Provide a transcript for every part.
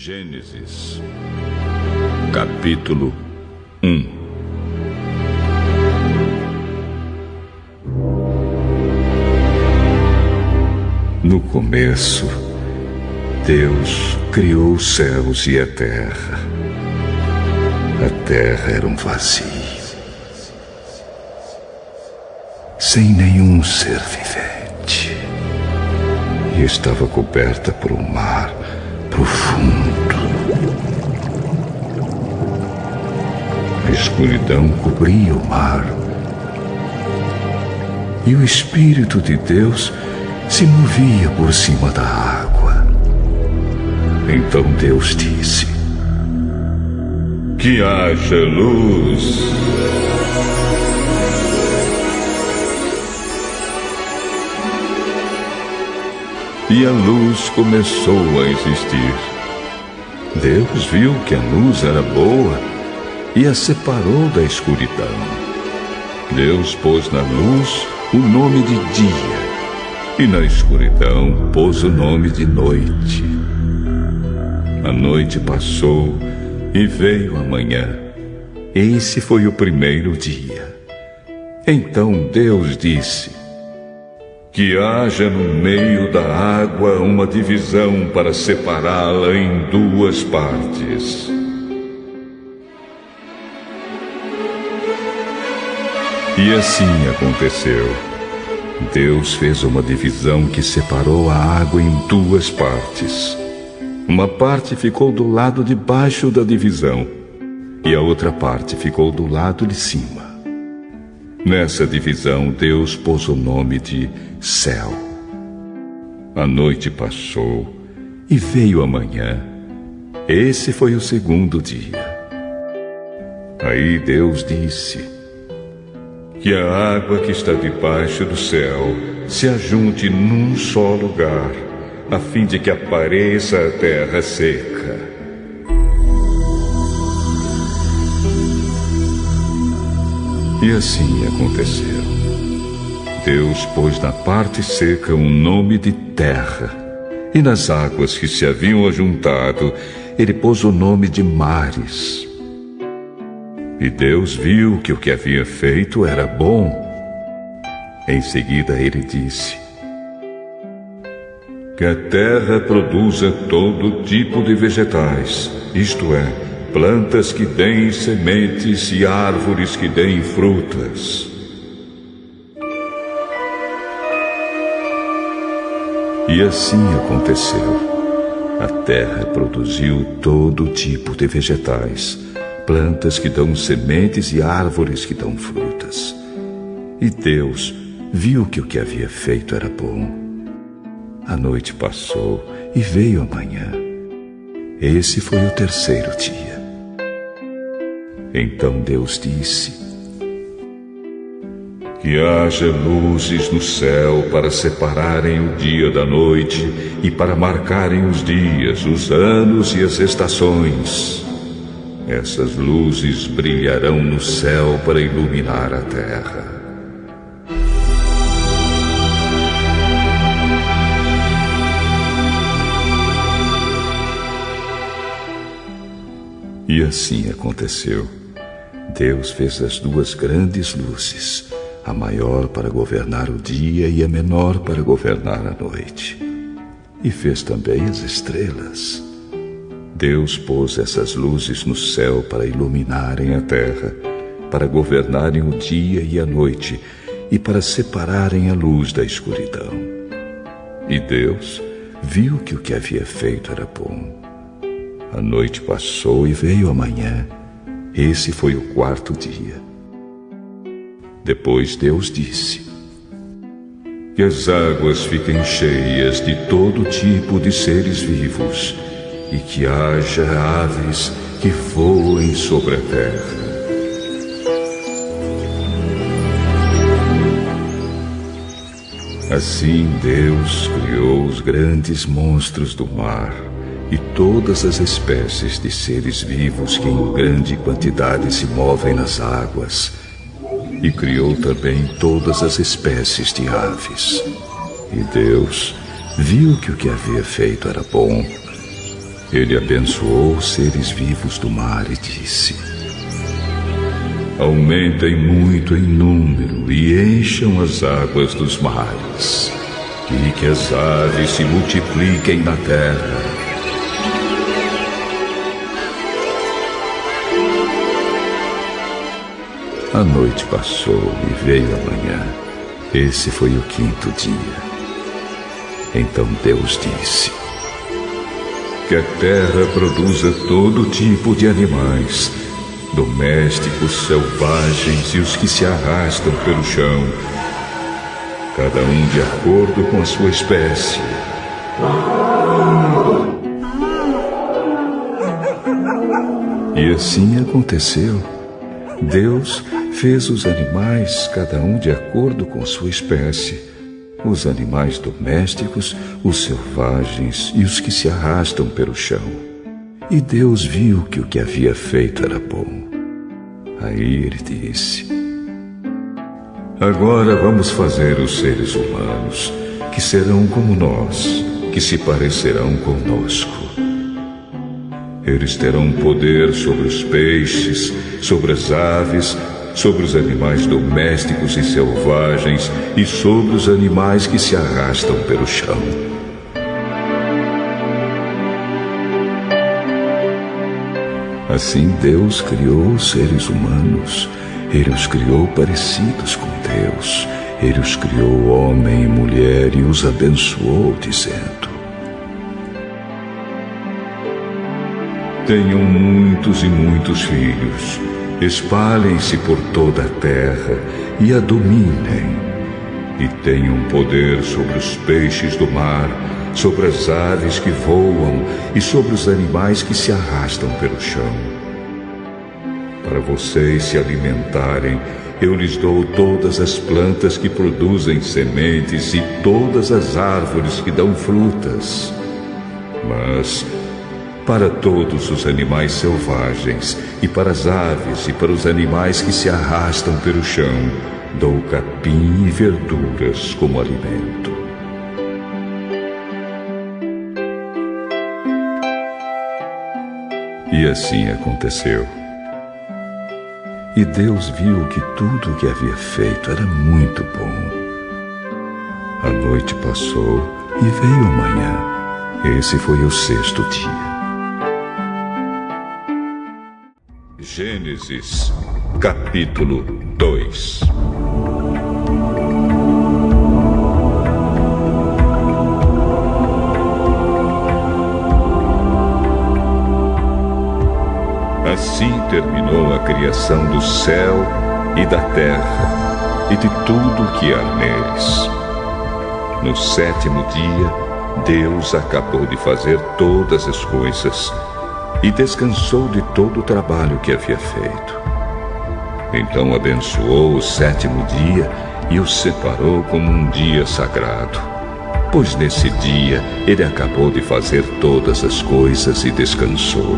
Gênesis, capítulo 1. No começo, Deus criou os céus e a terra. A terra era um vazio, sem nenhum ser vivente, e estava coberta por um mar profundo. A escuridão cobria o mar, e o Espírito de Deus se movia por cima da água. Então Deus disse: que haja luz. E a luz começou a existir. Deus viu que a luz era boa e a separou da escuridão. Deus pôs na luz o nome de dia e na escuridão pôs o nome de noite. A noite passou e veio a manhã. Esse foi o primeiro dia. Então Deus disse: que haja no meio da água uma divisão para separá-la em duas partes. E assim aconteceu. Deus fez uma divisão que separou a água em duas partes. Uma parte ficou do lado de baixo da divisão e a outra parte ficou do lado de cima. Nessa divisão, Deus pôs o nome de céu. A noite passou e veio a manhã. Esse foi o segundo dia. Aí Deus disse: que a água que está debaixo do céu se ajunte num só lugar, a fim de que apareça a terra seca. E assim aconteceu. Deus pôs na parte seca um nome de terra, e nas águas que se haviam ajuntado, ele pôs o nome de mares. E Deus viu que o que havia feito era bom. Em seguida ele disse: que a terra produza todo tipo de vegetais, isto é, plantas que deem sementes e árvores que deem frutas. E assim aconteceu. A terra produziu todo tipo de vegetais, plantas que dão sementes e árvores que dão frutas. E Deus viu que o que havia feito era bom. A noite passou e veio a manhã. Esse foi o terceiro dia. Então Deus disse: que haja luzes no céu para separarem o dia da noite e para marcarem os dias, os anos e as estações. Essas luzes brilharão no céu para iluminar a terra. E assim aconteceu. Deus fez as duas grandes luzes, a maior para governar o dia e a menor para governar a noite. E fez também as estrelas. Deus pôs essas luzes no céu para iluminarem a terra, para governarem o dia e a noite, e para separarem a luz da escuridão. E Deus viu que o que havia feito era bom. A noite passou e veio a manhã. Esse foi o quarto dia. Depois Deus disse: que as águas fiquem cheias de todo tipo de seres vivos, e que haja aves que voem sobre a terra. Assim Deus criou os grandes monstros do mar e todas as espécies de seres vivos que em grande quantidade se movem nas águas, e criou também todas as espécies de aves. E Deus viu que o que havia feito era bom. Ele abençoou os seres vivos do mar e disse: aumentem muito em número e encham as águas dos mares, e que as aves se multipliquem na terra. A noite passou e veio a manhã. Esse foi o 5º dia. Então Deus disse: que a terra produza todo tipo de animais, domésticos, selvagens e os que se arrastam pelo chão, cada um de acordo com a sua espécie. E assim aconteceu. Deus fez os animais, cada um de acordo com sua espécie, os animais domésticos, os selvagens e os que se arrastam pelo chão. E Deus viu que o que havia feito era bom. Aí ele disse: agora vamos fazer os seres humanos, que serão como nós, que se parecerão conosco. Eles terão poder sobre os peixes, sobre as aves, sobre os animais domésticos e selvagens e sobre os animais que se arrastam pelo chão. Assim Deus criou os seres humanos. Ele os criou parecidos com Deus. Ele os criou homem e mulher e os abençoou, dizendo: tenham muitos e muitos filhos. Espalhem-se por toda a terra e a dominem. E tenham poder sobre os peixes do mar, sobre as aves que voam e sobre os animais que se arrastam pelo chão. Para vocês se alimentarem, eu lhes dou todas as plantas que produzem sementes e todas as árvores que dão frutas. Mas para todos os animais selvagens, e para as aves e para os animais que se arrastam pelo chão, dou capim e verduras como alimento. E assim aconteceu. E Deus viu que tudo o que havia feito era muito bom. A noite passou e veio a manhã. Esse foi o 6º dia. Gênesis, capítulo 2. Assim terminou a criação do céu e da terra e de tudo o que há neles. No 7º dia, Deus acabou de fazer todas as coisas e descansou de todo o trabalho que havia feito. Então abençoou o 7º dia e o separou como um dia sagrado, pois nesse dia ele acabou de fazer todas as coisas e descansou.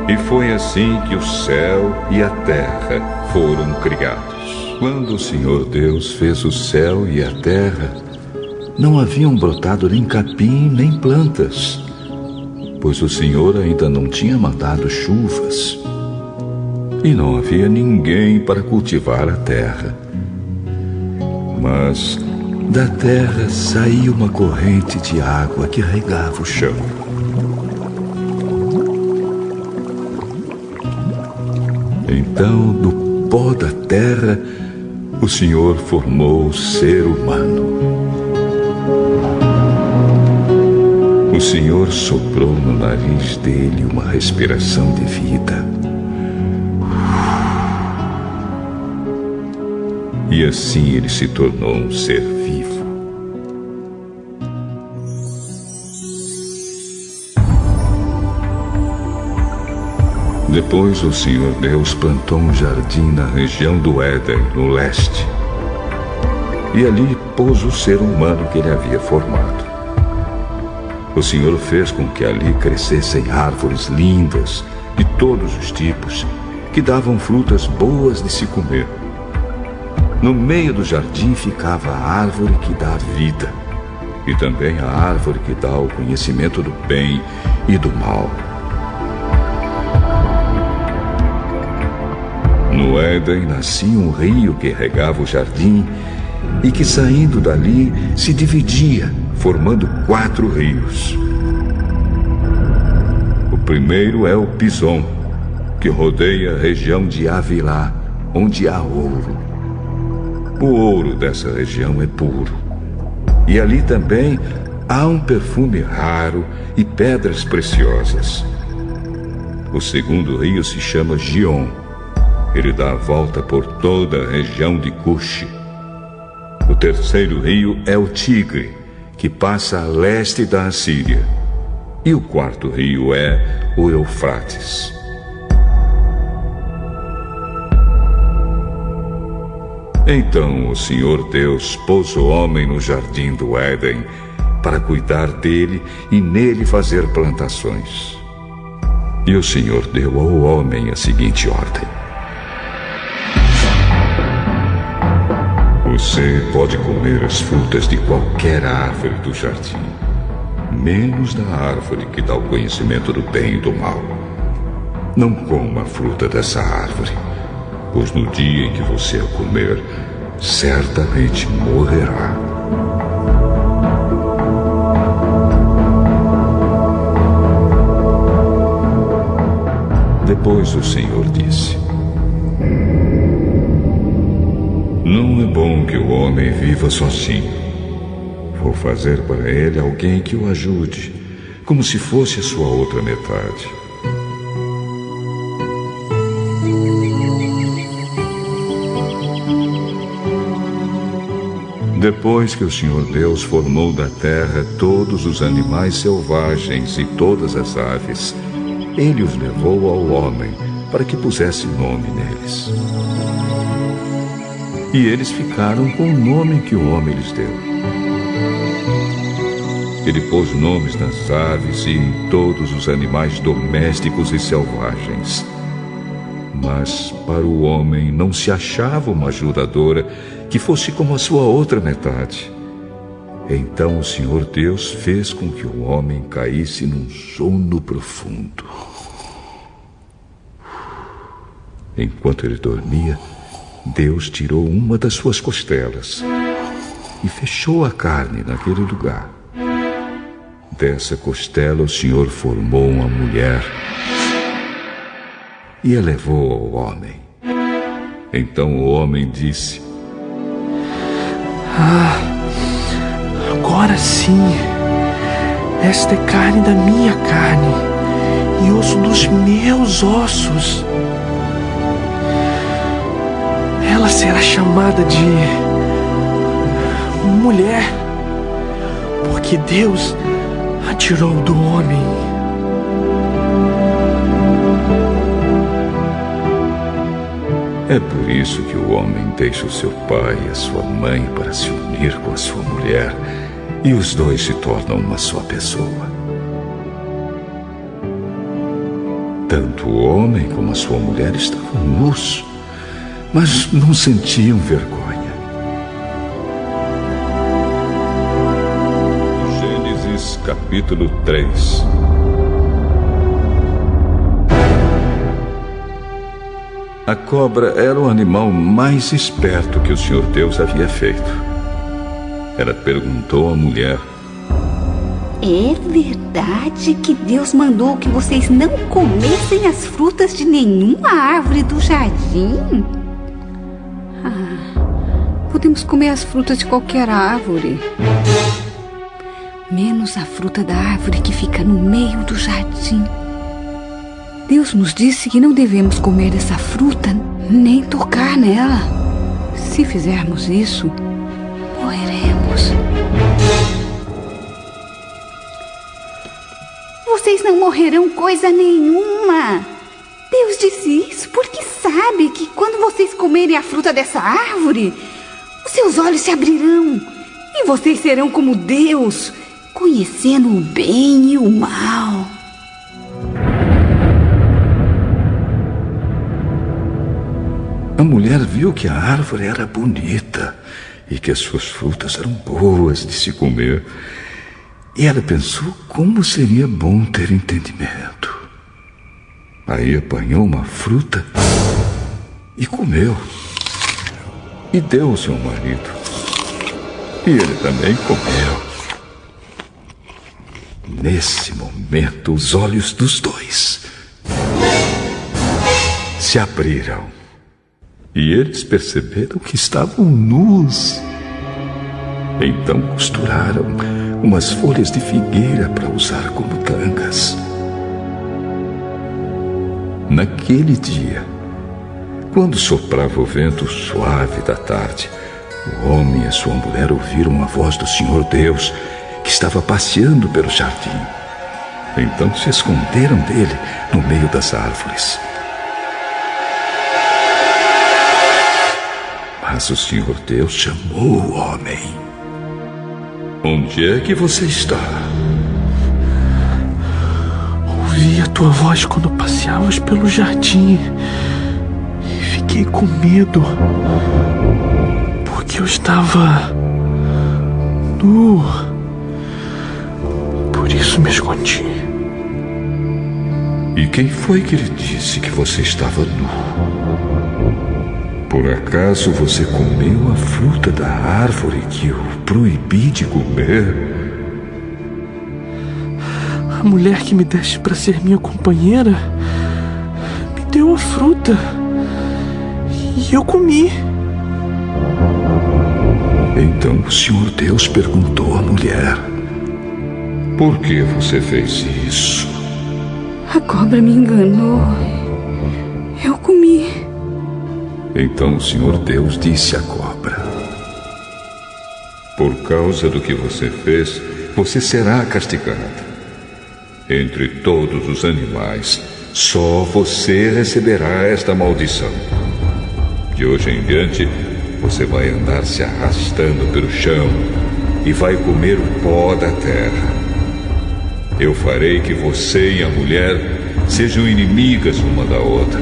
E foi assim que o céu e a terra foram criados. Quando o Senhor Deus fez o céu e a terra, não haviam brotado nem capim nem plantas, pois o Senhor ainda não tinha mandado chuvas. E não havia ninguém para cultivar a terra. Mas da terra saía uma corrente de água que regava o chão. Então, do pó da terra, o Senhor formou o ser humano. O Senhor soprou no nariz dele uma respiração de vida. E assim ele se tornou um ser vivo. Depois o Senhor Deus plantou um jardim na região do Éden, no leste. E ali pôs o ser humano que ele havia formado. O Senhor fez com que ali crescessem árvores lindas, de todos os tipos, que davam frutas boas de se comer. No meio do jardim ficava a árvore que dá vida, e também a árvore que dá o conhecimento do bem e do mal. No Éden nascia um rio que regava o jardim e que, saindo dali, se dividia, formando 4 rios. O primeiro é o Pison, que rodeia a região de Havilá, onde há ouro. O ouro dessa região é puro. E ali também há um perfume raro e pedras preciosas. O segundo rio se chama Gion. Ele dá a volta por toda a região de Cuxi. O terceiro rio é o Tigre, que passa a leste da Assíria. E o quarto rio é o Eufrates. Então o Senhor Deus pôs o homem no jardim do Éden para cuidar dele e nele fazer plantações. E o Senhor deu ao homem a seguinte ordem: você pode comer as frutas de qualquer árvore do jardim, menos da árvore que dá o conhecimento do bem e do mal. Não coma a fruta dessa árvore, pois no dia em que você a comer, certamente morrerá. Depois o Senhor disse: não é bom que o homem viva sozinho. Vou fazer para ele alguém que o ajude, como se fosse a sua outra metade. Depois que o Senhor Deus formou da terra todos os animais selvagens e todas as aves, ele os levou ao homem para que pusesse nome neles. E eles ficaram com o nome que o homem lhes deu. Ele pôs nomes nas aves e em todos os animais domésticos e selvagens. Mas para o homem não se achava uma ajudadora que fosse como a sua outra metade. Então o Senhor Deus fez com que o homem caísse num sono profundo. Enquanto ele dormia, Deus tirou uma das suas costelas e fechou a carne naquele lugar. Dessa costela o Senhor formou uma mulher e a levou ao homem. Então o homem disse: agora sim, esta é carne da minha carne e osso dos meus ossos. Ela será chamada de mulher, porque Deus a tirou do homem. É por isso que o homem deixa o seu pai e a sua mãe para se unir com a sua mulher, e os dois se tornam uma só pessoa. Tanto o homem como a sua mulher estavam nus, mas não sentiam vergonha. Gênesis capítulo 3. A cobra era o animal mais esperto que o Senhor Deus havia feito. Ela perguntou à mulher: é verdade que Deus mandou que vocês não comessem as frutas de nenhuma árvore do jardim? Podemos comer as frutas de qualquer árvore, menos a fruta da árvore que fica no meio do jardim. Deus nos disse que não devemos comer essa fruta nem tocar nela. Se fizermos isso, morreremos. Vocês não morrerão coisa nenhuma. Deus disse isso porque sabe que quando vocês comerem a fruta dessa árvore, os seus olhos se abrirão e vocês serão como Deus, conhecendo o bem e o mal. A mulher viu que a árvore era bonita e que as suas frutas eram boas de se comer. E ela pensou como seria bom ter entendimento. Aí apanhou uma fruta e comeu. E deu ao seu marido. E ele também comeu. Nesse momento, os olhos dos dois se abriram. E eles perceberam que estavam nus. Então costuraram umas folhas de figueira para usar como tangas. Naquele dia, quando soprava o vento suave da tarde, o homem e a sua mulher ouviram a voz do Senhor Deus, que estava passeando pelo jardim. Então se esconderam dele no meio das árvores. Mas o Senhor Deus chamou o homem. Onde é que você está? Ouvi a tua voz quando passeavas pelo jardim. E fiquei com medo. Porque eu estava nu. Por isso me escondi. E quem foi que lhe disse que você estava nu? Por acaso você comeu a fruta da árvore que eu proibi de comer? A mulher que me deste para ser minha companheira me deu a fruta. E eu comi. Então o Senhor Deus perguntou à mulher: por que você fez isso? A cobra me enganou. Eu comi. Então o Senhor Deus disse à cobra: por causa do que você fez, você será castigada. Entre todos os animais, só você receberá esta maldição. De hoje em diante, você vai andar se arrastando pelo chão e vai comer o pó da terra. Eu farei que você e a mulher sejam inimigas uma da outra.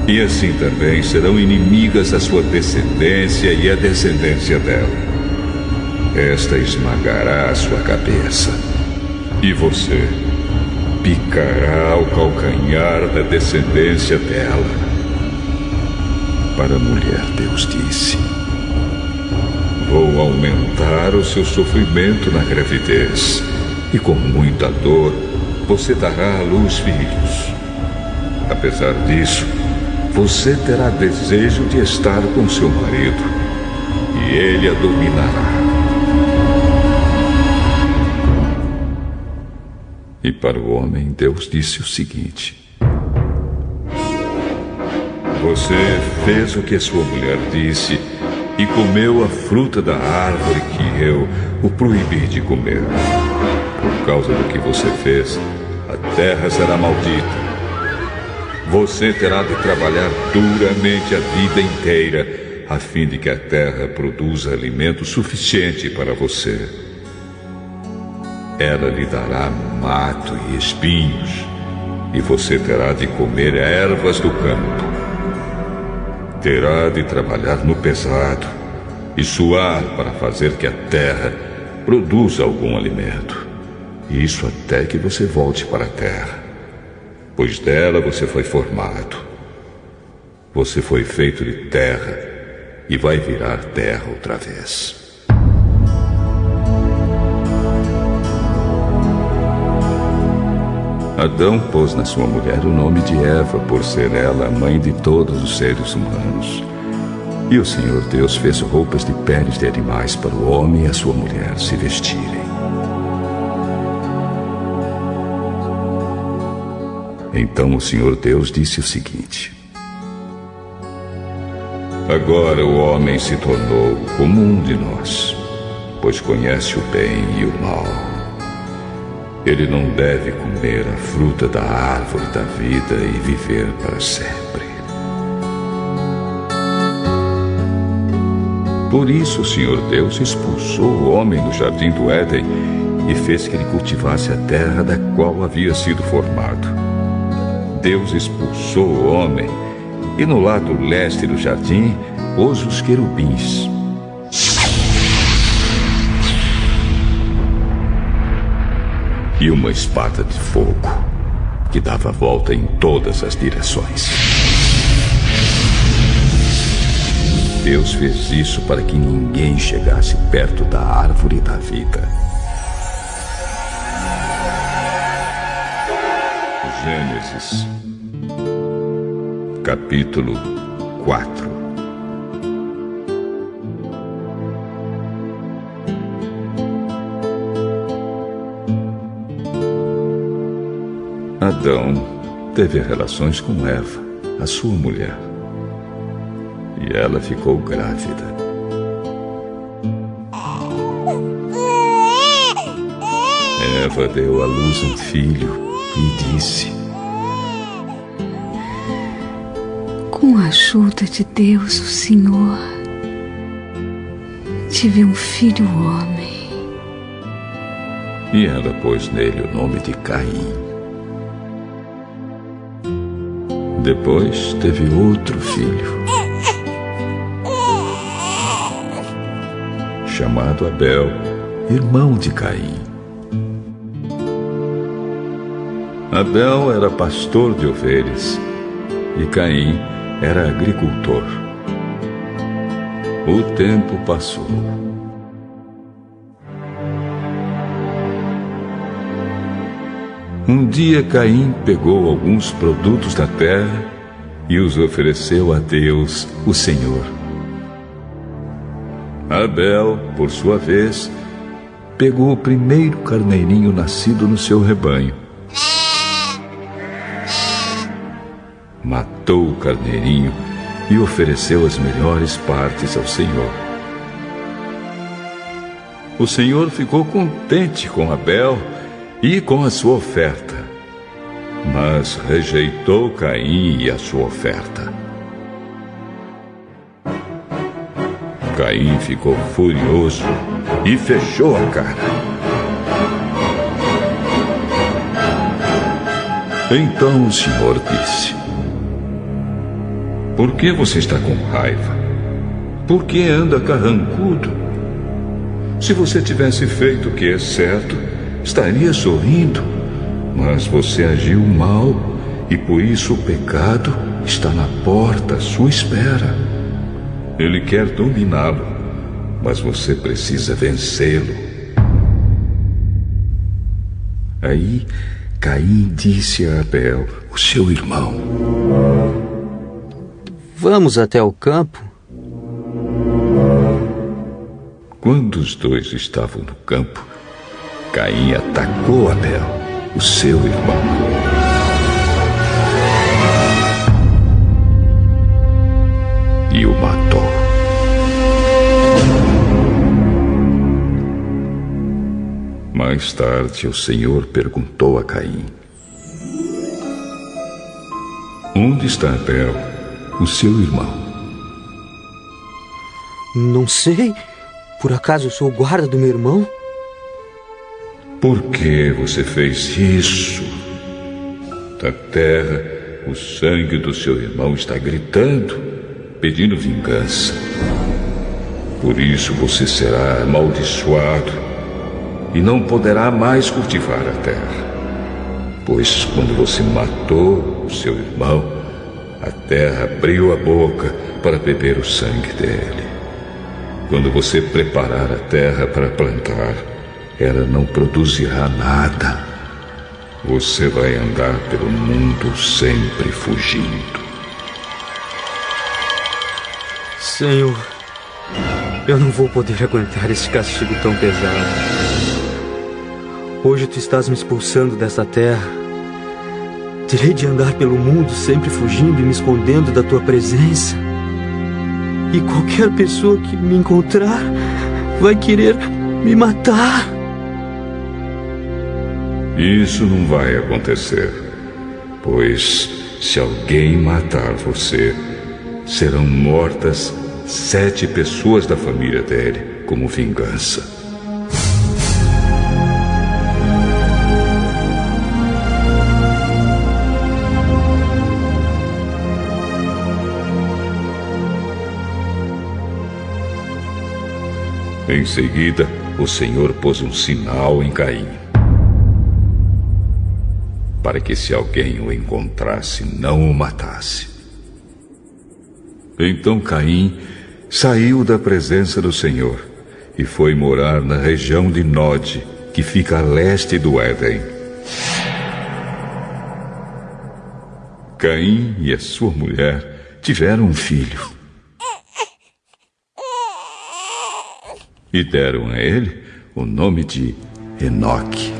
E assim também serão inimigas a sua descendência e a descendência dela. Esta esmagará a sua cabeça. E você picará o calcanhar da descendência dela. Para a mulher, Deus disse: vou aumentar o seu sofrimento na gravidez. E com muita dor, você dará à luz filhos. Apesar disso, você terá desejo de estar com seu marido, e ele a dominará. E para o homem, Deus disse o seguinte: você fez o que a sua mulher disse e comeu a fruta da árvore que eu o proibi de comer. Por causa do que você fez, a terra será maldita. Você terá de trabalhar duramente a vida inteira, a fim de que a terra produza alimento suficiente para você. Ela lhe dará mato e espinhos, e você terá de comer ervas do campo. Terá de trabalhar no pesado e suar para fazer que a terra produza algum alimento. Isso até que você volte para a terra, pois dela você foi formado. Você foi feito de terra e vai virar terra outra vez. Adão pôs na sua mulher o nome de Eva, por ser ela a mãe de todos os seres humanos. E o Senhor Deus fez roupas de peles de animais para o homem e a sua mulher se vestirem. Então o Senhor Deus disse o seguinte: agora o homem se tornou como um de nós, pois conhece o bem e o mal. Ele não deve comer a fruta da árvore da vida e viver para sempre. Por isso o Senhor Deus expulsou o homem do jardim do Éden e fez que ele cultivasse a terra da qual havia sido formado. Deus expulsou o homem e no lado leste do jardim pôs os querubins. e uma espada de fogo que dava volta em todas as direções. Deus fez isso para que ninguém chegasse perto da árvore da vida. Gênesis, capítulo 4. Adão teve relações com Eva, a sua mulher, e ela ficou grávida. Eva deu à luz um filho e disse: com a ajuda de Deus, o Senhor, tive um filho homem. E ela pôs nele o nome de Caim. Depois teve outro filho, chamado Abel, irmão de Caim. Abel era pastor de ovelhas e Caim era agricultor. O tempo passou. Um dia Caim pegou alguns produtos da terra e os ofereceu a Deus, o Senhor. Abel, por sua vez, pegou o primeiro carneirinho nascido no seu rebanho. Matou o carneirinho e ofereceu as melhores partes ao Senhor. O Senhor ficou contente com Abel e com a sua oferta, mas rejeitou Caim e a sua oferta. Caim ficou furioso e fechou a cara. Então o Senhor disse: por que você está com raiva? Por que anda carrancudo? Se você tivesse feito o que é certo, estaria sorrindo, mas você agiu mal e por isso o pecado está na porta à sua espera. Ele quer dominá-lo, mas você precisa vencê-lo. Aí Caim disse a Abel, o seu irmão: vamos até o campo? Quando os dois estavam no campo, Caim atacou Abel, o seu irmão. E o matou. Mais tarde, o Senhor perguntou a Caim: onde está Abel, o seu irmão? Não sei. Por acaso eu sou o guarda do meu irmão? Por que você fez isso? Da terra, o sangue do seu irmão está gritando, pedindo vingança. Por isso você será amaldiçoado e não poderá mais cultivar a terra. Pois quando você matou o seu irmão, a terra abriu a boca para beber o sangue dele. Quando você preparar a terra para plantar, ela não produzirá nada. Você vai andar pelo mundo sempre fugindo. Senhor, eu não vou poder aguentar esse castigo tão pesado. Hoje tu estás me expulsando dessa terra. Terei de andar pelo mundo sempre fugindo e me escondendo da tua presença. E qualquer pessoa que me encontrar vai querer me matar. Isso não vai acontecer, pois se alguém matar você, serão mortas 7 pessoas da família dele como vingança. Em seguida, o Senhor pôs um sinal em Caim. para que, se alguém o encontrasse, não o matasse. Então Caim saiu da presença do Senhor e foi morar na região de Nod, que fica a leste do Éden. Caim e a sua mulher tiveram um filho e deram a ele o nome de Enoque.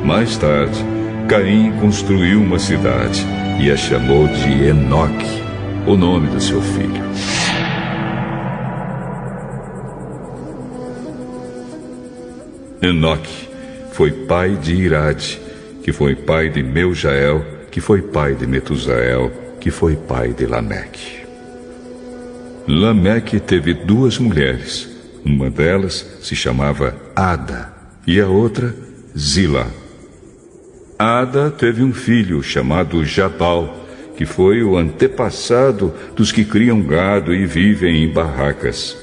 Mais tarde, Caim construiu uma cidade e a chamou de Enoque, o nome do seu filho. Enoque foi pai de Irade, que foi pai de Meujael, que foi pai de Metusael, que foi pai de Lameque. Lameque teve 2 mulheres. Uma delas se chamava Ada e a outra Zila. Ada teve um filho chamado Jabal, que foi o antepassado dos que criam gado e vivem em barracas.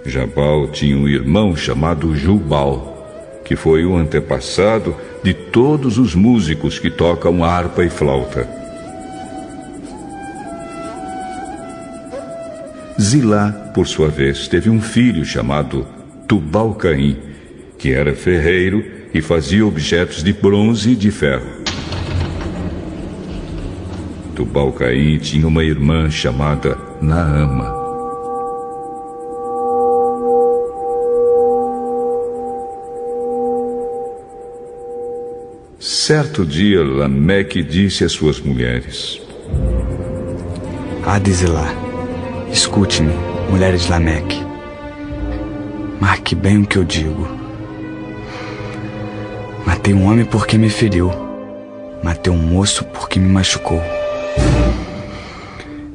Jabal tinha um irmão chamado Jubal, que foi o antepassado de todos os músicos que tocam harpa e flauta. Zilá, por sua vez, teve um filho chamado Tubal-Caim, que era ferreiro e fazia objetos de bronze e de ferro. Tubal-Caim tinha uma irmã chamada Naama. Certo dia, Lameque disse às suas mulheres: Ada e Zilá, escute-me, mulheres de Lameque. Marque bem o que eu digo. Matei um homem porque me feriu. Matei um moço porque me machucou.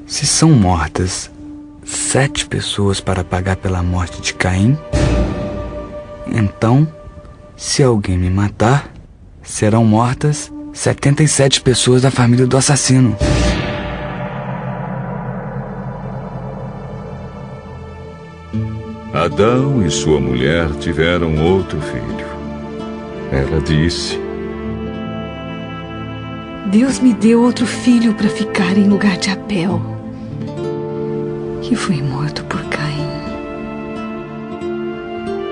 Se são mortas 7 pessoas para pagar pela morte de Caim, então, se alguém me matar, serão mortas 77 pessoas da família do assassino. Adão e sua mulher tiveram outro filho. Ela disse: Deus me deu outro filho para ficar em lugar de Abel, que foi morto por Caim.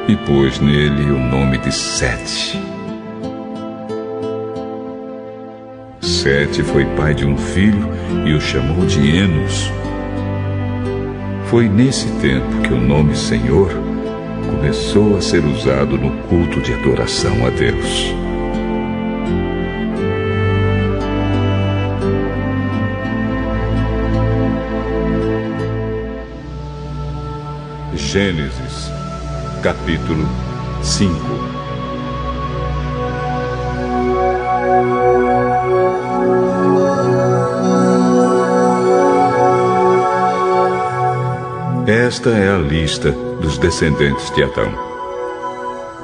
E pôs nele o nome de Sete. Sete foi pai de um filho e o chamou de Enos. Foi nesse tempo que o nome Senhor começou a ser usado no culto de adoração a Deus. Gênesis, capítulo 5. Esta é a lista dos descendentes de Adão.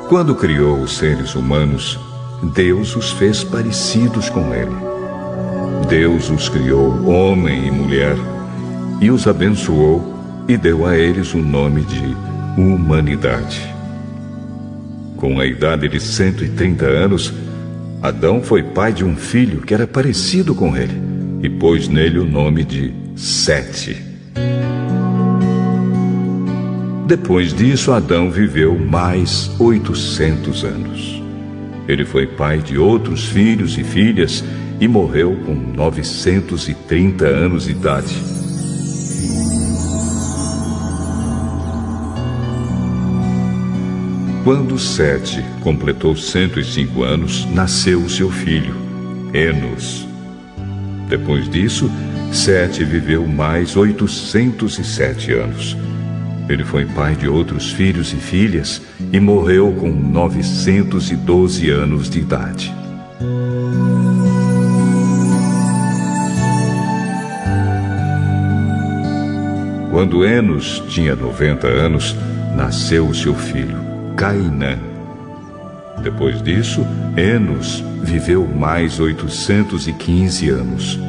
Quando criou os seres humanos, Deus os fez parecidos com ele. Deus os criou homem e mulher e os abençoou e deu a eles o nome de humanidade. Com a idade de 130 anos, Adão foi pai de um filho que era parecido com ele e pôs nele o nome de Sete. Depois disso, Adão viveu mais 800 anos. Ele foi pai de outros filhos e filhas e morreu com 930 anos de idade. Quando Sete completou 105 anos, nasceu o seu filho, Enos. Depois disso, Sete viveu mais 807 anos. Ele foi pai de outros filhos e filhas e morreu com 912 anos de idade. Quando Enos tinha 90 anos, nasceu o seu filho, Cainã. Depois disso, Enos viveu mais 815 anos.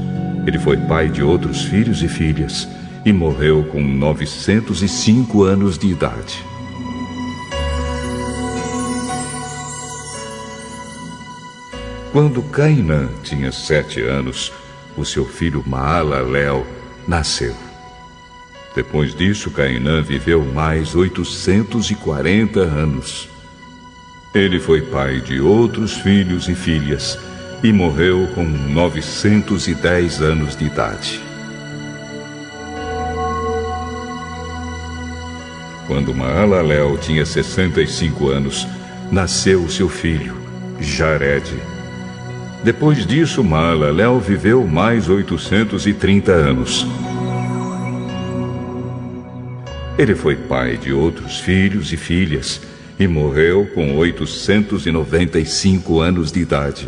Ele foi pai de outros filhos e filhas e morreu com 905 anos de idade. Quando Cainã tinha 7 anos, o seu filho Maalalel nasceu. Depois disso, Cainã viveu mais 840 anos. Ele foi pai de outros filhos e filhas e morreu com 910 anos de idade. Quando Maalalel tinha 65 anos, nasceu o seu filho, Jared. Depois disso, Maalalel viveu mais 830 anos. Ele foi pai de outros filhos e filhas e morreu com 895 anos de idade.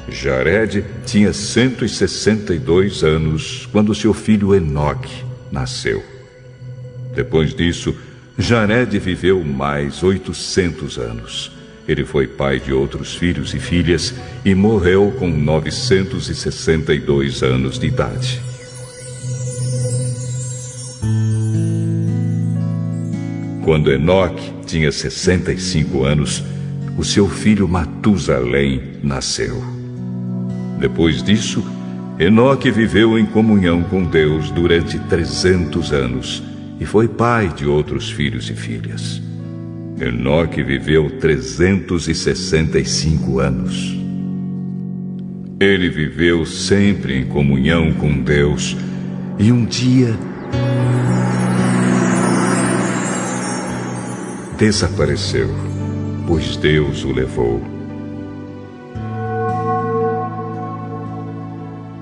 Jared tinha 162 anos quando seu filho Enoque nasceu. Depois disso, Jared viveu mais 800 anos. Ele foi pai de outros filhos e filhas e morreu com 962 anos de idade. Quando Enoque tinha 65 anos, o seu filho Matusalém nasceu. Depois disso, Enoque viveu em comunhão com Deus durante 300 anos e foi pai de outros filhos e filhas. Enoque viveu 365 anos. Ele viveu sempre em comunhão com Deus e um dia desapareceu, pois Deus o levou.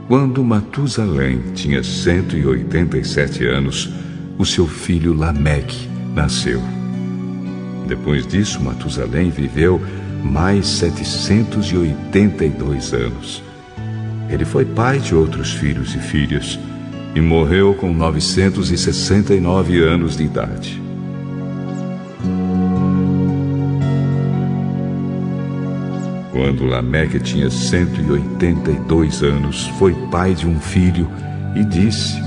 Quando Matusalém tinha 187 anos, o seu filho Lameque nasceu. Depois disso, Matusalém viveu mais 782 anos. Ele foi pai de outros filhos e filhas e morreu com 969 anos de idade. Quando Lameque tinha 182 anos, foi pai de um filho e disse: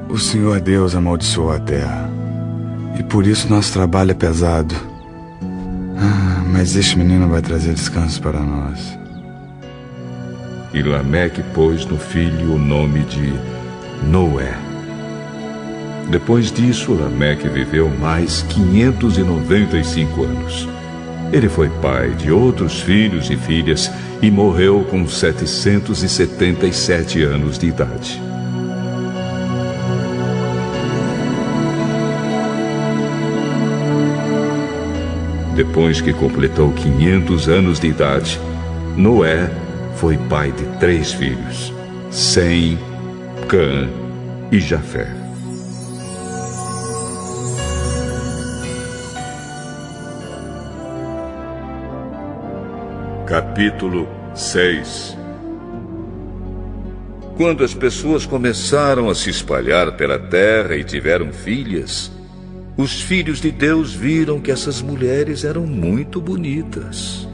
O Senhor Deus amaldiçoou a terra, e por isso nosso trabalho é pesado. Mas este menino vai trazer descanso para nós. E Lameque pôs no filho o nome de Noé. Depois disso, Lameque viveu mais 595 anos. Ele foi pai de outros filhos e filhas e morreu com 777 anos de idade. Depois que completou 500 anos de idade, Noé foi pai de 3 filhos, Sem, Cã e Jafé. Capítulo 6. Quando as pessoas começaram a se espalhar pela terra e tiveram filhas, os filhos de Deus viram que essas mulheres eram muito bonitas.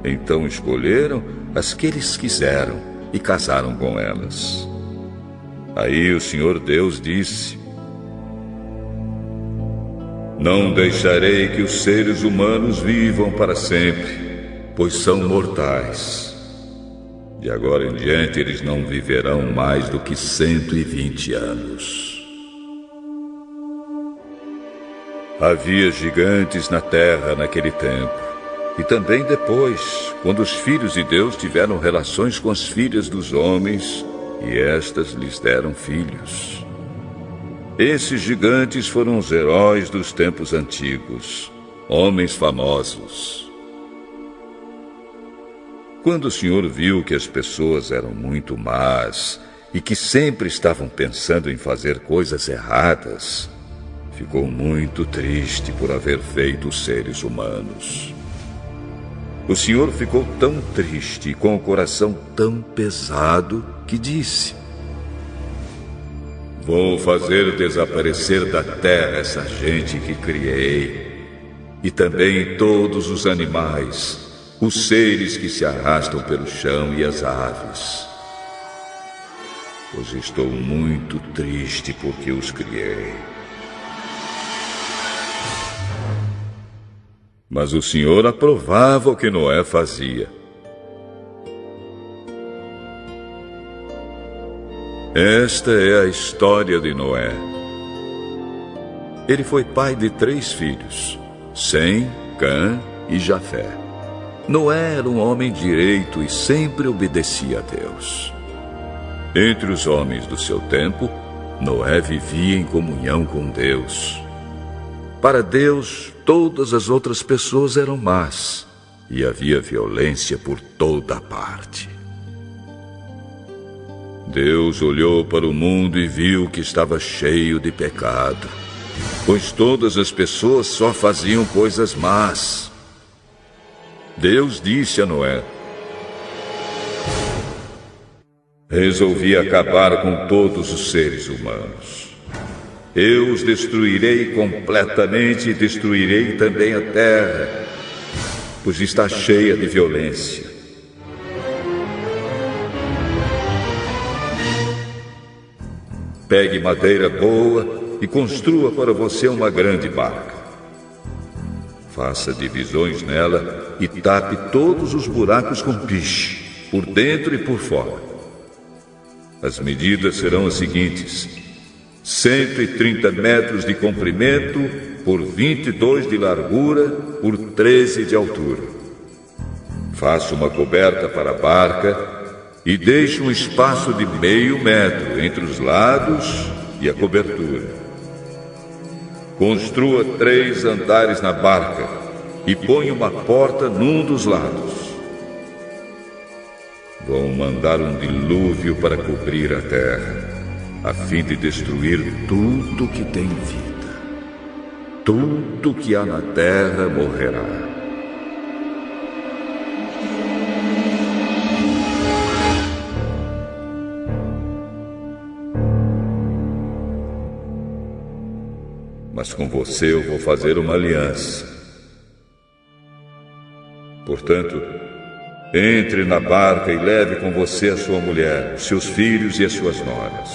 Então escolheram as que eles quiseram e casaram com elas. Aí o Senhor Deus disse: Não deixarei que os seres humanos vivam para sempre, pois são mortais. De agora em diante eles não viverão mais do que 120 anos. Havia gigantes na terra naquele tempo, e também depois, quando os filhos de Deus tiveram relações com as filhas dos homens, e estas lhes deram filhos. Esses gigantes foram os heróis dos tempos antigos, homens famosos. Quando o Senhor viu que as pessoas eram muito más e que sempre estavam pensando em fazer coisas erradas, ficou muito triste por haver feito os seres humanos. O Senhor ficou tão triste e com o coração tão pesado que disse: Vou fazer desaparecer da terra essa gente que criei, e também todos os animais, os seres que se arrastam pelo chão e as aves. Pois estou muito triste porque os criei. Mas o Senhor aprovava o que Noé fazia. Esta é a história de Noé. Ele foi pai de 3 filhos, Sem, Cã e Jafé. Noé era um homem direito e sempre obedecia a Deus. Entre os homens do seu tempo, Noé vivia em comunhão com Deus. Para Deus, todas as outras pessoas eram más e havia violência por toda parte. Deus olhou para o mundo e viu que estava cheio de pecado, pois todas as pessoas só faziam coisas más. Deus disse a Noé: resolvi acabar com todos os seres humanos. Eu os destruirei completamente e destruirei também a terra, pois está cheia de violência. Pegue madeira boa e construa para você uma grande barca. Faça divisões nela e tape todos os buracos com piche, por dentro e por fora. As medidas serão as seguintes: 130 metros de comprimento por 22 de largura por 13 de altura. Faça uma coberta para a barca e deixe um espaço de meio metro entre os lados e a cobertura. Construa 3 andares na barca e ponha uma porta num dos lados. Vou mandar um dilúvio para cobrir a terra, a fim de destruir tudo que tem vida. Tudo que há na terra morrerá. Mas com você eu vou fazer uma aliança. Portanto, entre na barca e leve com você a sua mulher, os seus filhos e as suas noras.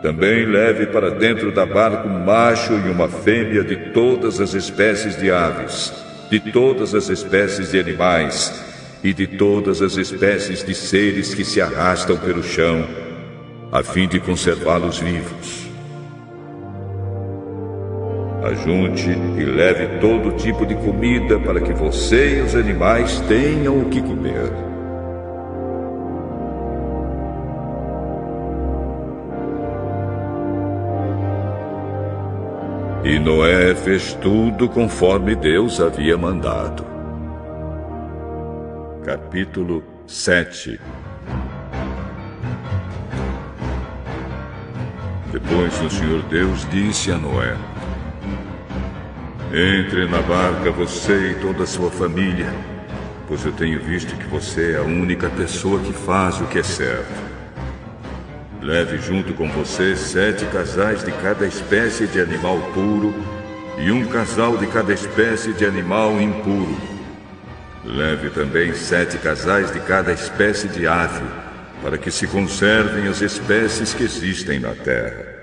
Também leve para dentro da barca um macho e uma fêmea de todas as espécies de aves, de todas as espécies de animais e de todas as espécies de seres que se arrastam pelo chão, a fim de conservá-los vivos. Ajunte e leve todo tipo de comida para que você e os animais tenham o que comer. E Noé fez tudo conforme Deus havia mandado. Capítulo 7. Depois o Senhor Deus disse a Noé: entre na barca você e toda a sua família, pois eu tenho visto que você é a única pessoa que faz o que é certo. Leve junto com você 7 casais de cada espécie de animal puro e 1 casal de cada espécie de animal impuro. Leve também 7 casais de cada espécie de ave, para que se conservem as espécies que existem na terra.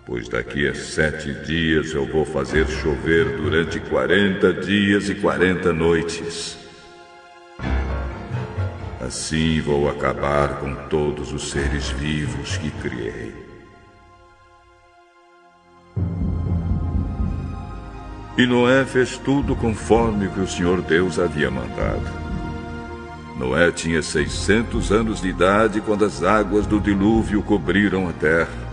Pois daqui a 7 dias eu vou fazer chover durante 40 dias e 40 noites. Assim vou acabar com todos os seres vivos que criei. E Noé fez tudo conforme o que o Senhor Deus havia mandado. Noé tinha 600 anos de idade quando as águas do dilúvio cobriram a terra.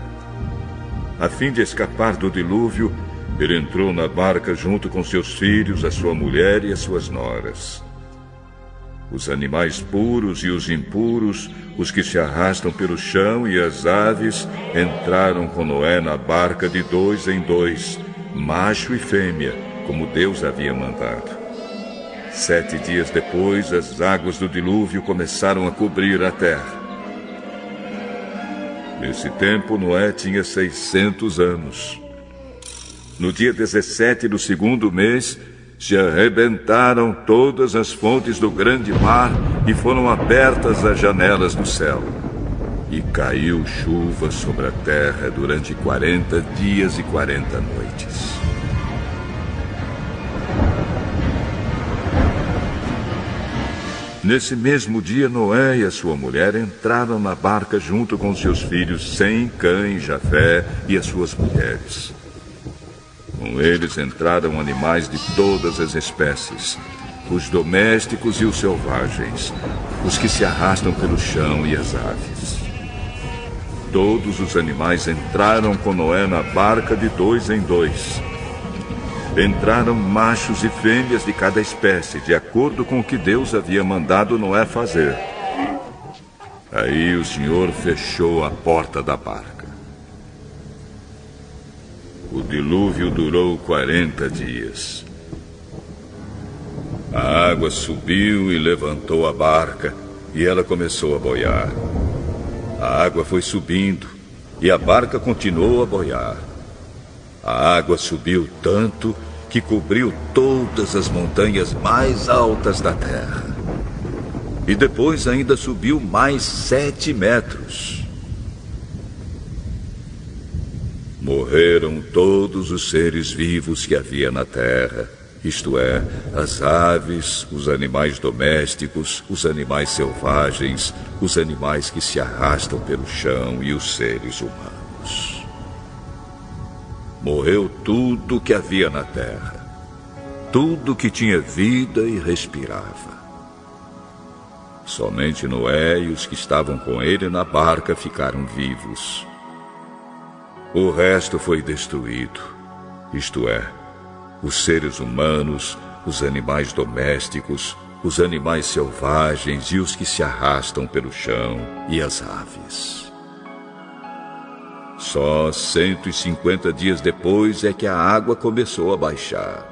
A fim de escapar do dilúvio, ele entrou na barca junto com seus filhos, a sua mulher e as suas noras. Os animais puros e os impuros, os que se arrastam pelo chão e as aves, entraram com Noé na barca de 2 em 2, macho e fêmea, como Deus havia mandado. 7 dias depois, as águas do dilúvio começaram a cobrir a terra. Nesse tempo, Noé tinha 600 anos. No dia 17 do 2º mês, se arrebentaram todas as fontes do grande mar e foram abertas as janelas do céu. E caiu chuva sobre a terra durante 40 dias e 40 noites. Nesse mesmo dia, Noé e a sua mulher entraram na barca junto com seus filhos Sem, Cã e Jafé e as suas mulheres. Com eles entraram animais de todas as espécies, os domésticos e os selvagens, os que se arrastam pelo chão e as aves. Todos os animais entraram com Noé na barca de 2 em 2. Entraram machos e fêmeas de cada espécie, de acordo com o que Deus havia mandado Noé fazer. Aí o Senhor fechou a porta da barca. O dilúvio durou 40 dias. A água subiu e levantou a barca, e ela começou a boiar. A água foi subindo, e a barca continuou a boiar. A água subiu tanto que cobriu todas as montanhas mais altas da terra. E depois ainda subiu mais 7 metros. Morreram todos os seres vivos que havia na terra, isto é, as aves, os animais domésticos, os animais selvagens, os animais que se arrastam pelo chão e os seres humanos. Morreu tudo que havia na terra, tudo que tinha vida e respirava. Somente Noé e os que estavam com ele na barca ficaram vivos. O resto foi destruído, isto é, os seres humanos, os animais domésticos, os animais selvagens e os que se arrastam pelo chão e as aves. Só 150 dias depois é que a água começou a baixar.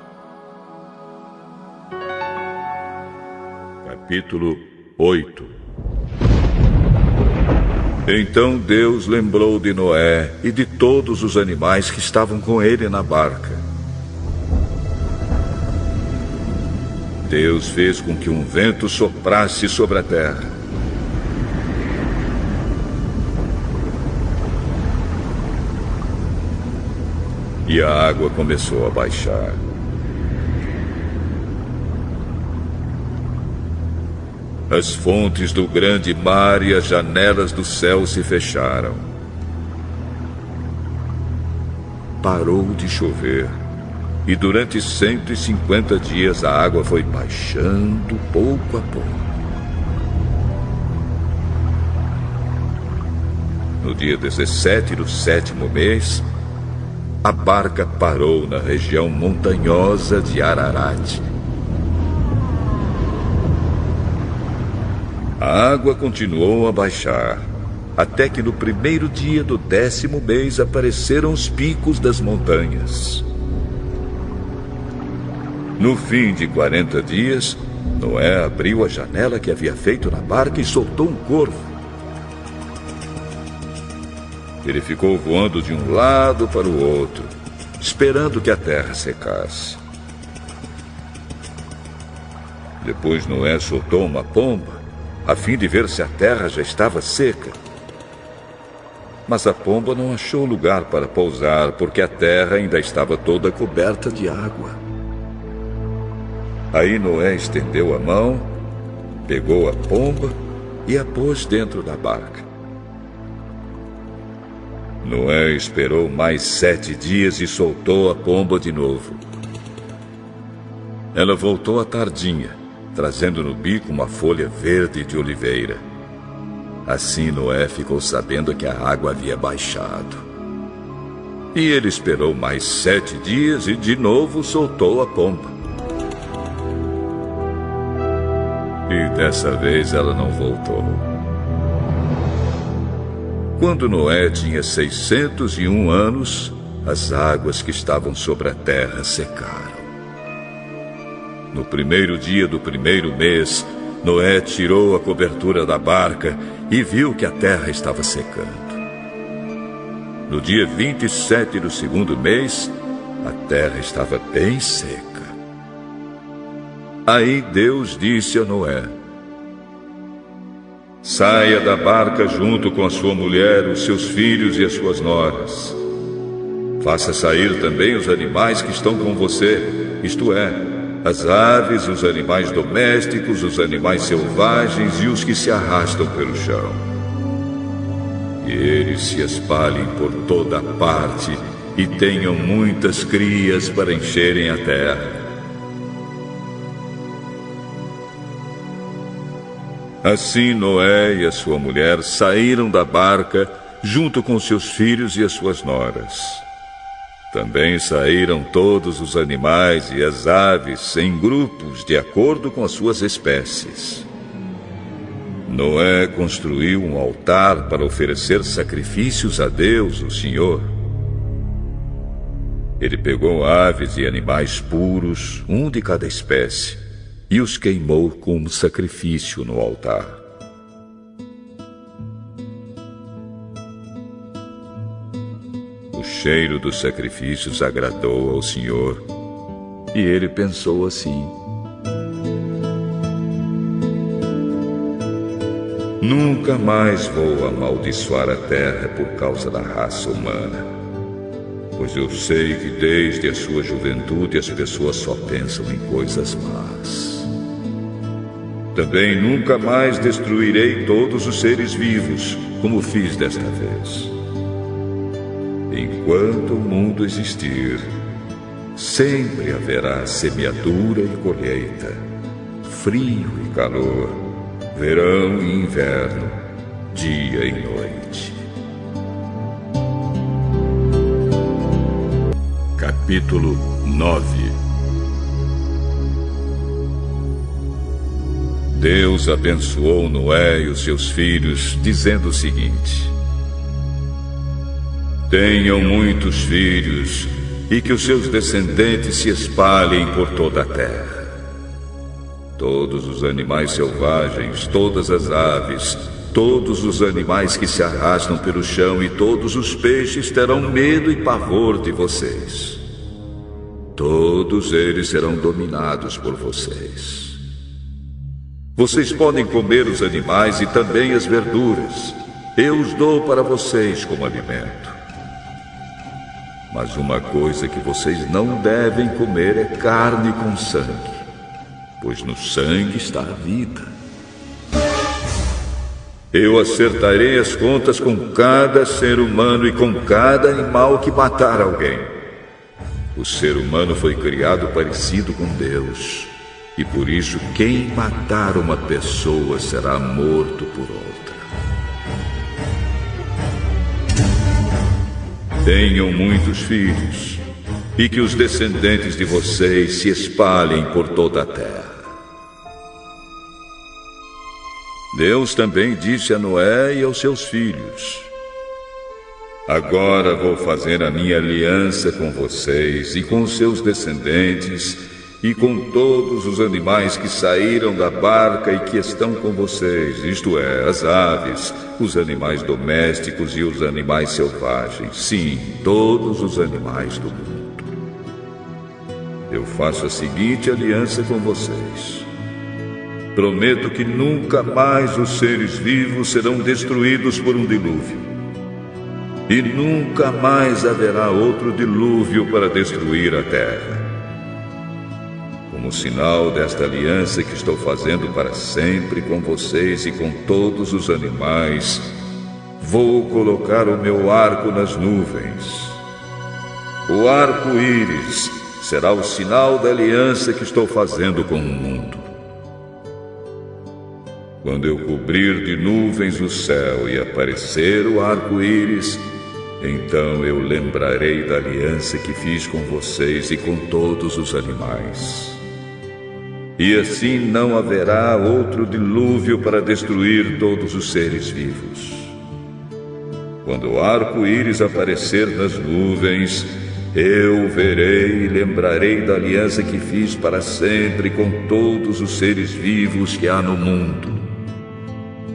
Capítulo 8. Então Deus lembrou de Noé e de todos os animais que estavam com ele na barca. Deus fez com que um vento soprasse sobre a terra. E a água começou a baixar. As fontes do grande mar e as janelas do céu se fecharam. Parou de chover, e durante 150 dias a água foi baixando pouco a pouco. No dia 17 do 7º mês, a barca parou na região montanhosa de Ararat. A água continuou a baixar, até que no primeiro dia do 10º mês apareceram os picos das montanhas. No fim de 40 dias, Noé abriu a janela que havia feito na barca e soltou um corvo. Ele ficou voando de um lado para o outro, esperando que a terra secasse. Depois Noé soltou uma pomba, a fim de ver se a terra já estava seca. Mas a pomba não achou lugar para pousar, porque a terra ainda estava toda coberta de água. Aí Noé estendeu a mão, pegou a pomba e a pôs dentro da barca. Noé esperou mais 7 dias e soltou a pomba de novo. Ela voltou à tardinha, trazendo no bico uma folha verde de oliveira. Assim Noé ficou sabendo que a água havia baixado. E ele esperou mais 7 dias e de novo soltou a pomba. E dessa vez ela não voltou. Quando Noé tinha 601 anos, as águas que estavam sobre a terra secaram. No primeiro dia do primeiro mês, Noé tirou a cobertura da barca e viu que a terra estava secando. No dia 27 do 2º mês, a terra estava bem seca. Aí Deus disse a Noé: saia da barca junto com a sua mulher, os seus filhos e as suas noras. Faça sair também os animais que estão com você, isto é, as aves, os animais domésticos, os animais selvagens e os que se arrastam pelo chão. Que eles se espalhem por toda parte e tenham muitas crias para encherem a terra. Assim Noé e a sua mulher saíram da barca junto com seus filhos e as suas noras. Também saíram todos os animais e as aves em grupos de acordo com as suas espécies. Noé construiu um altar para oferecer sacrifícios a Deus, o Senhor. Ele pegou aves e animais puros, um de cada espécie, e os queimou como sacrifício no altar. O cheiro dos sacrifícios agradou ao Senhor, e ele pensou assim: nunca mais vou amaldiçoar a terra por causa da raça humana, pois eu sei que desde a sua juventude as pessoas só pensam em coisas más. Também nunca mais destruirei todos os seres vivos, como fiz desta vez. Enquanto o mundo existir, sempre haverá semeadura e colheita, frio e calor, verão e inverno, dia e noite. Capítulo 9. Deus abençoou Noé e os seus filhos, dizendo o seguinte: tenham muitos filhos e que os seus descendentes se espalhem por toda a terra. Todos os animais selvagens, todas as aves, todos os animais que se arrastam pelo chão e todos os peixes terão medo e pavor de vocês. Todos eles serão dominados por vocês. Vocês podem comer os animais e também as verduras. Eu os dou para vocês como alimento. Mas uma coisa que vocês não devem comer é carne com sangue, pois no sangue está a vida. Eu acertarei as contas com cada ser humano e com cada animal que matar alguém. O ser humano foi criado parecido com Deus, e por isso quem matar uma pessoa será morto por outra. Tenham muitos filhos, e que os descendentes de vocês se espalhem por toda a terra. Deus também disse a Noé e aos seus filhos: agora vou fazer a minha aliança com vocês e com os seus descendentes e com todos os animais que saíram da barca e que estão com vocês, isto é, as aves, os animais domésticos e os animais selvagens, sim, todos os animais do mundo. Eu faço a seguinte aliança com vocês. Prometo que nunca mais os seres vivos serão destruídos por um dilúvio. E nunca mais haverá outro dilúvio para destruir a terra. Como sinal desta aliança que estou fazendo para sempre com vocês e com todos os animais, vou colocar o meu arco nas nuvens. O arco-íris será o sinal da aliança que estou fazendo com o mundo. Quando eu cobrir de nuvens o céu e aparecer o arco-íris, então eu lembrarei da aliança que fiz com vocês e com todos os animais. E assim não haverá outro dilúvio para destruir todos os seres vivos. Quando o arco-íris aparecer nas nuvens, eu verei e lembrarei da aliança que fiz para sempre com todos os seres vivos que há no mundo.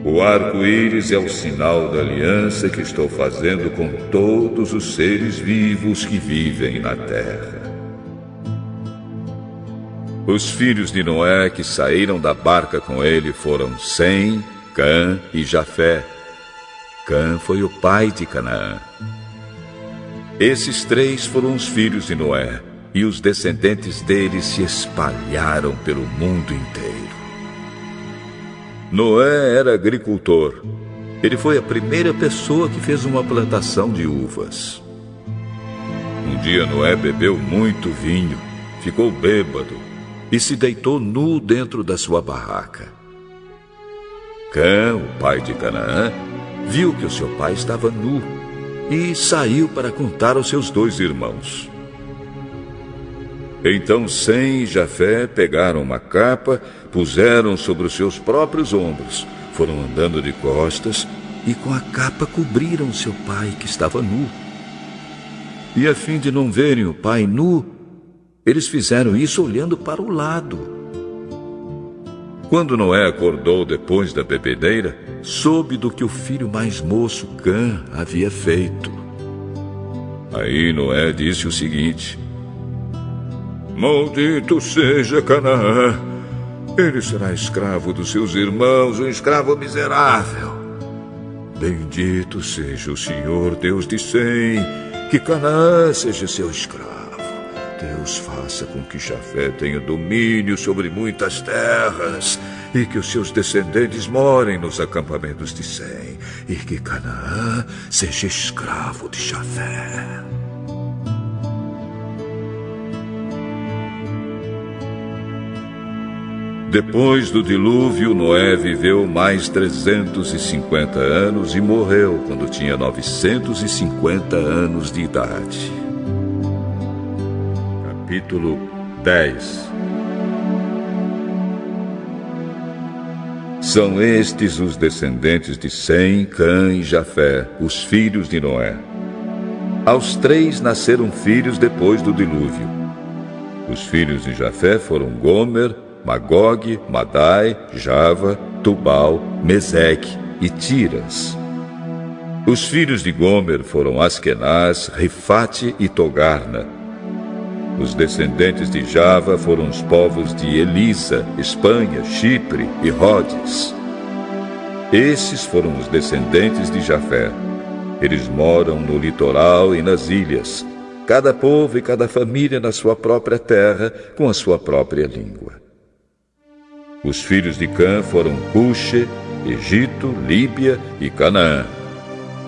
O arco-íris é o sinal da aliança que estou fazendo com todos os seres vivos que vivem na terra. Os filhos de Noé que saíram da barca com ele foram Sem, Cã e Jafé. Cã foi o pai de Canaã. Esses três foram os filhos de Noé, e os descendentes deles se espalharam pelo mundo inteiro. Noé era agricultor. Ele foi a primeira pessoa que fez uma plantação de uvas. Um dia Noé bebeu muito vinho, ficou bêbado e se deitou nu dentro da sua barraca. Cã, o pai de Canaã, viu que o seu pai estava nu e saiu para contar aos seus 2 irmãos. Então Sem e Jafé pegaram uma capa, puseram sobre os seus próprios ombros, foram andando de costas e com a capa cobriram seu pai que estava nu. E a fim de não verem o pai nu, eles fizeram isso olhando para o lado. Quando Noé acordou depois da bebedeira, soube do que o filho mais moço, Cã, havia feito. Aí Noé disse o seguinte: Maldito seja Canaã! Ele será escravo dos seus irmãos, um escravo miserável. Bendito seja o Senhor, Deus de Sem, que Canaã seja seu escravo. Deus faça com que Jafé tenha domínio sobre muitas terras e que os seus descendentes morem nos acampamentos de Sem e que Canaã seja escravo de Jafé. Depois do dilúvio, Noé viveu mais 350 anos e morreu quando tinha 950 anos de idade. Capítulo 10. São estes os descendentes de Sem, Cã e Jafé, os filhos de Noé. Aos 3 nasceram filhos depois do dilúvio. Os filhos de Jafé foram Gomer, Magog, Madai, Java, Tubal, Meseque e Tiras. Os filhos de Gomer foram Askenaz, Rifate e Togarna. Os descendentes de Java foram os povos de Elisa, Espanha, Chipre e Rhodes. Esses foram os descendentes de Jafé. Eles moram no litoral e nas ilhas, cada povo e cada família na sua própria terra, com a sua própria língua. Os filhos de Cã foram Cuxe, Egito, Líbia e Canaã.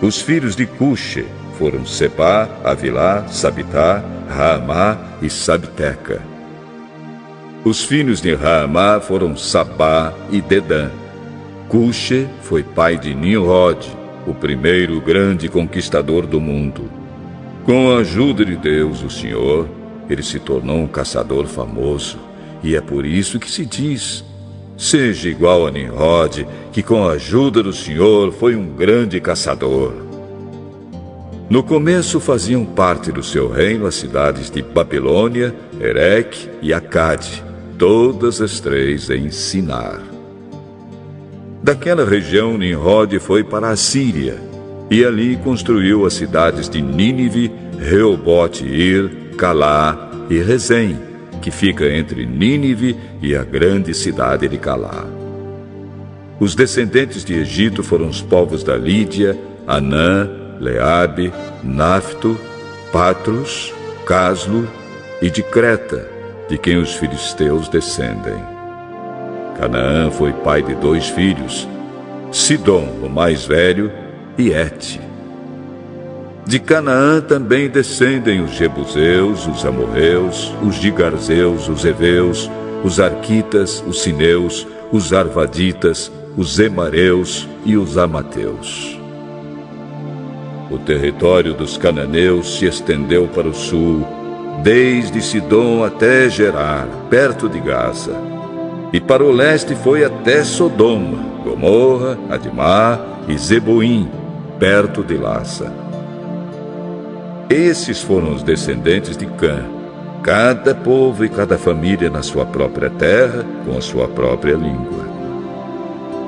Os filhos de Cuxe foram Sebá, Avilá, Sabitá, Raamá e Sabteca. Os filhos de Raamá foram Sabá e Dedã. Cuxe foi pai de Nimrod, o primeiro grande conquistador do mundo. Com a ajuda de Deus, o Senhor, ele se tornou um caçador famoso, e é por isso que se diz: seja igual a Nimrod, que com a ajuda do Senhor foi um grande caçador. No começo faziam parte do seu reino as cidades de Babilônia, Ereque e Acade, todas as 3 em Sinar. Daquela região, Nimrod foi para a Síria, e ali construiu as cidades de Nínive, Reobote-Ir, Calá e Rezém, que fica entre Nínive e a grande cidade de Calá. Os descendentes de Egito foram os povos da Lídia, Anã, Leabe, Nafto, Patros, Caslu e de Creta, de quem os filisteus descendem. Canaã foi pai de 2 filhos, Sidom, o mais velho, e Et. De Canaã também descendem os Jebuseus, os Amorreus, os Gigarzeus, os Eveus, os Arquitas, os Sineus, os Arvaditas, os Emareus e os Amateus. O território dos cananeus se estendeu para o sul, desde Sidom até Gerar, perto de Gaza, e para o leste foi até Sodoma, Gomorra, Admá e Zeboim, perto de Lassa. Esses foram os descendentes de Cã, cada povo e cada família na sua própria terra, com a sua própria língua.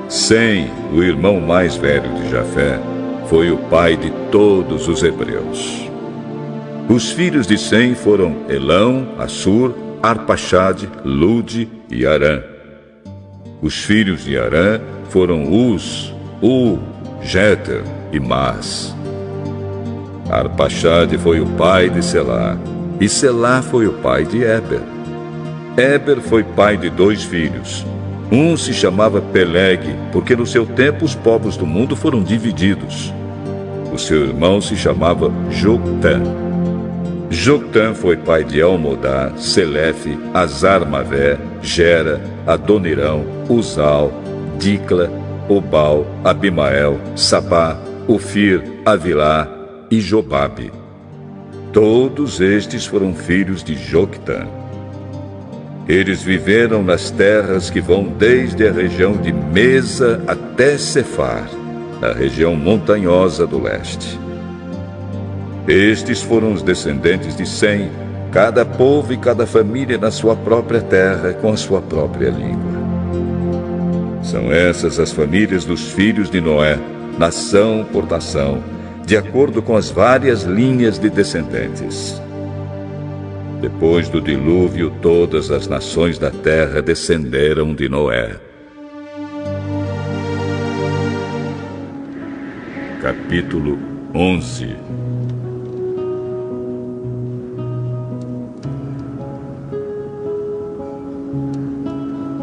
Sem, o irmão mais velho de Jafé, foi o pai de todos os hebreus. Os filhos de Sem foram Elão, Assur, Arpaxade, Lude e Arã. Os filhos de Arã foram Uz, Jeter e Mas. Arpaxade foi o pai de Selá, e Selá foi o pai de Éber. Éber foi pai de 2 filhos. Um se chamava Peleg, porque no seu tempo os povos do mundo foram divididos. O seu irmão se chamava Joctã. Joctã foi pai de Almodá, Selefe, Azarmavé, Gera, Adonirão, Uzal, Dicla, Obal, Abimael, Sabá, Ofir, Avilá e Jobabe. Todos estes foram filhos de Joctã. Eles viveram nas terras que vão desde a região de Mesa até Cefar, na região montanhosa do leste. Estes foram os descendentes de Sem, cada povo e cada família na sua própria terra, com a sua própria língua. São essas as famílias dos filhos de Noé, nação por nação, de acordo com as várias linhas de descendentes. Depois do dilúvio, todas as nações da terra descenderam de Noé. Capítulo 11.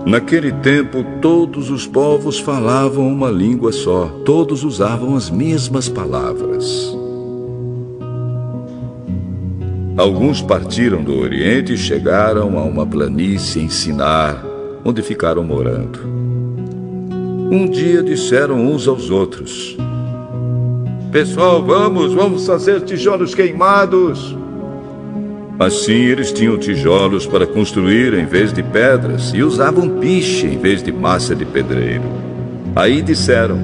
Naquele tempo, todos os povos falavam uma língua só. Todos usavam as mesmas palavras. Alguns partiram do Oriente e chegaram a uma planície em Sinar, onde ficaram morando. Um dia disseram uns aos outros: Pessoal, vamos fazer tijolos queimados. Assim eles tinham tijolos para construir em vez de pedras e usavam piche em vez de massa de pedreiro. Aí disseram: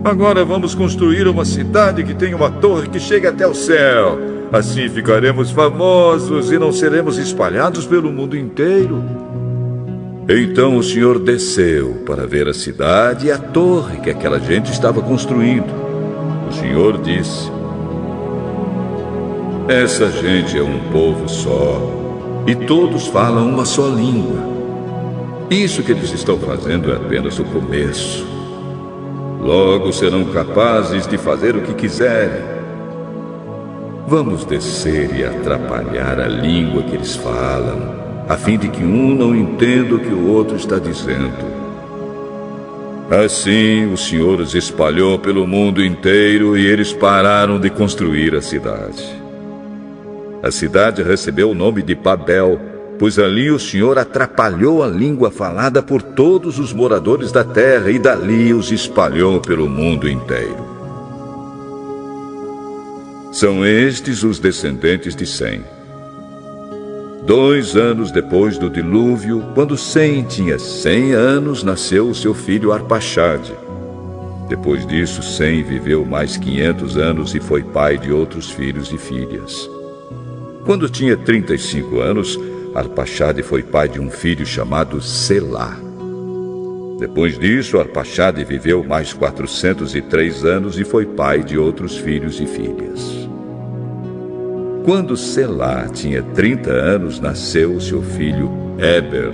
Agora vamos construir uma cidade que tenha uma torre que chegue até o céu. Assim ficaremos famosos e não seremos espalhados pelo mundo inteiro. Então o Senhor desceu para ver a cidade e a torre que aquela gente estava construindo. O Senhor disse: Essa gente é um povo só, e todos falam uma só língua. Isso que eles estão fazendo é apenas o começo. Logo serão capazes de fazer o que quiserem. Vamos descer e atrapalhar a língua que eles falam, a fim de que um não entenda o que o outro está dizendo. Assim o Senhor os espalhou pelo mundo inteiro e eles pararam de construir a cidade. A cidade recebeu o nome de Babel, pois ali o Senhor atrapalhou a língua falada por todos os moradores da terra e dali os espalhou pelo mundo inteiro. São estes os descendentes de Sem. 2 anos depois do dilúvio, quando Sem tinha 100 anos, nasceu o seu filho Arpaxade. Depois disso, Sem viveu mais 500 anos e foi pai de outros filhos e filhas. Quando tinha 35 anos, Arpaxade foi pai de um filho chamado Selá. Depois disso, Arpaxade viveu mais 403 anos e foi pai de outros filhos e filhas. Quando Selá tinha 30 anos, nasceu seu filho Éber.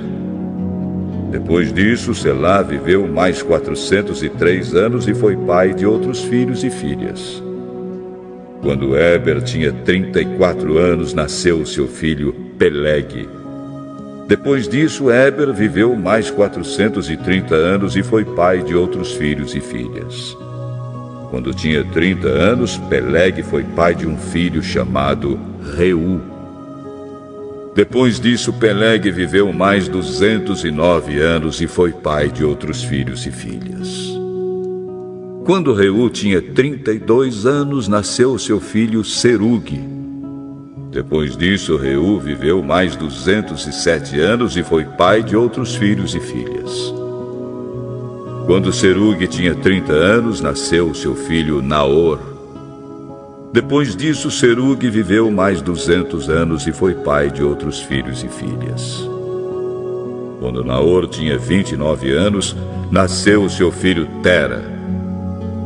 Depois disso, Selá viveu mais 403 anos e foi pai de outros filhos e filhas. Quando Éber tinha 34 anos, nasceu seu filho Peleg. Depois disso, Éber viveu mais 430 anos e foi pai de outros filhos e filhas. Quando tinha 30 anos, Peleg foi pai de um filho chamado Reu. Depois disso, Peleg viveu mais 209 anos e foi pai de outros filhos e filhas. Quando Reu tinha 32 anos, nasceu seu filho Serug. Depois disso, Reu viveu mais 207 anos e foi pai de outros filhos e filhas. Quando Serug tinha 30 anos, nasceu seu filho Naor. Depois disso, Serug viveu mais 200 anos e foi pai de outros filhos e filhas. Quando Naor tinha 29 anos, nasceu seu filho Tera.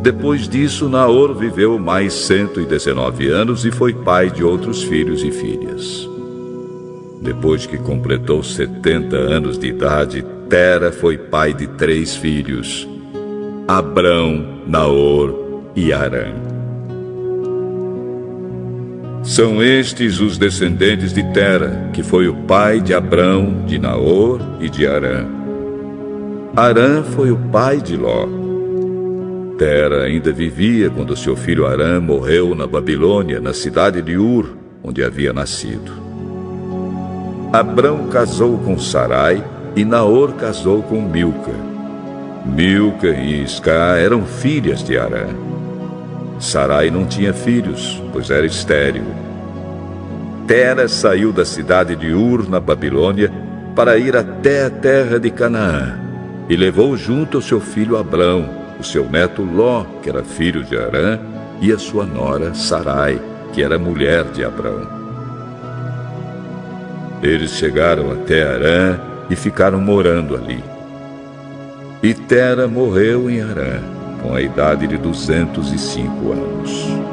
Depois disso, Naor viveu mais 119 anos e foi pai de outros filhos e filhas. Depois que completou 70 anos de idade, Tera foi pai de 3 filhos: Abrão, Naor e Arã. São estes os descendentes de Tera, que foi o pai de Abrão, de Naor e de Harã. Harã foi o pai de Ló. Tera ainda vivia quando seu filho Harã morreu na Babilônia, na cidade de Ur, onde havia nascido. Abrão casou com Sarai e Naor casou com Milca. Milca e Isca eram filhas de Harã. Sarai não tinha filhos, pois era estéril. Tera saiu da cidade de Ur, na Babilônia, para ir até a terra de Canaã, e levou junto o seu filho Abrão, o seu neto Ló, que era filho de Harã, e a sua nora Sarai, que era mulher de Abrão. Eles chegaram até Harã e ficaram morando ali. E Tera morreu em Harã, com a idade de 205 anos.